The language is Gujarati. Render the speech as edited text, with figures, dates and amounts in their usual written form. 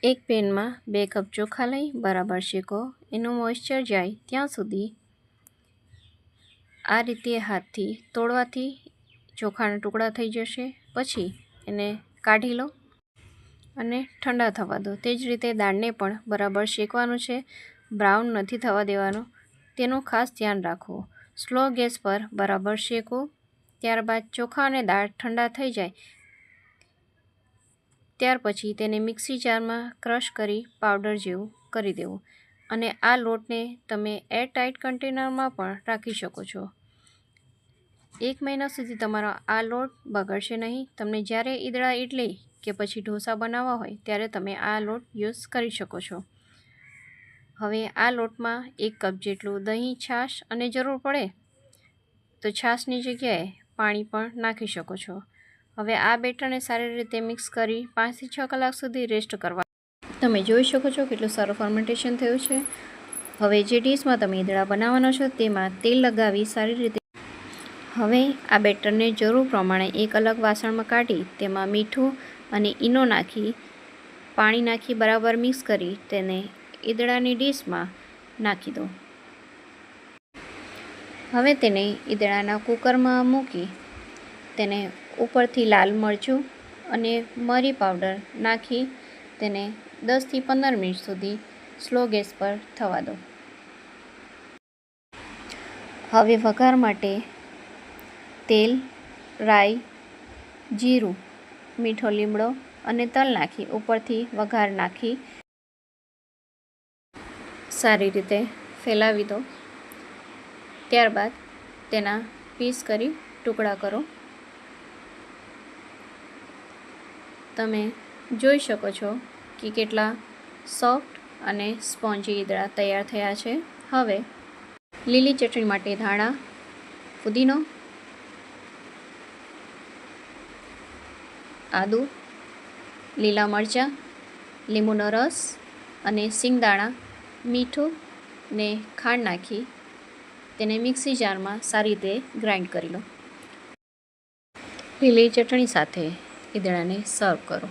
એક પેનમાં 2 કપ ચોખા લઈ બરાબર શેકો. એનું મોઇશ્ચર જાય ત્યાં સુધી આ રીતે હાથથી તોડવાથી ચોખાના ટુકડા થઈ જશે. પછી એને કાઢી લો અને ઠંડા થવા દો. તે જ રીતે દાળને પણ બરાબર શેકવાનું છે, બ્રાઉન નથી થવા દેવાનું, તેનું ખાસ ધ્યાન રાખવું. સ્લો ગેસ પર બરાબર શેકો. ત્યારબાદ ચોખા અને દાળ ઠંડા થઈ જાય ત્યાર પછી તેને મિક્સી જારમાં ક્રશ કરી પાવડર જેવું કરી દેવું. અને આ લોટને તમે એરટાઇટ કન્ટેનરમાં પણ રાખી શકો છો. 1 મહિના સુધી તમારો આ લોટ બગડશે નહીં. તમને જ્યારે ઈદડા ઇડલી કે પછી ઢોસા બનાવવા હોય ત્યારે તમે આ લોટ યુઝ કરી શકો છો. હવે આ લોટમાં 1 કપ જેટલું દહીં, છાશ અને જરૂર પડે તો છાશની જગ્યાએ પાણી પણ નાખી શકો છો. હવે આ બેટરને સારી રીતે મિક્સ કરી 5 થી 6 કલાક સુધી રેસ્ટ કરવા. તમે જોઈ શકો છો કેટલું સારું ફર્મેન્ટેશન થયું છે. હવે જે ડીશમાં તમે ઈદડા બનાવવાનો છો તેમાં તેલ લગાવી સારી રીતે. હવે આ બેટરને જરૂર પ્રમાણે એક અલગ વાસણમાં કાઢી તેમાં મીઠું અને ઈનો નાખી પાણી નાખી બરાબર મિક્સ કરી તેને ઈદડાની ડીશમાં નાખી દો. હવે તેને ઈદડાના કુકરમાં મૂકી તેને ઉપરથી લાલ મરચું અને મરી પાવડર નાખી તેને 10 થી 15 મિનિટ સુધી સ્લો ગેસ પર થવા દો. હવે વઘાર માટે તેલ, રાઈ, જીરું, મીઠો લીમડો અને તલ નાખી ઉપરથી વઘાર નાખી સારી રીતે ફેલાવી દો. ત્યારબાદ તેના પીસ કરી ટુકડા કરો. તમે જોઈ શકો છો કે કેટલા સોફ્ટ અને સ્પોન્જી ઈદડા તૈયાર થયા છે. હવે લીલી ચટણી માટે ધાણા, ફુદીનો, આદુ, લીલા મરચાં, લીંબુનો રસ અને સિંગદાણા, મીઠું ને ખાંડ નાખી તેને મિક્સી જારમાં સારી રીતે ગ્રાઇન્ડ કરી લો. લીલી ચટણી સાથે ઈદડાને સર્વ કરો.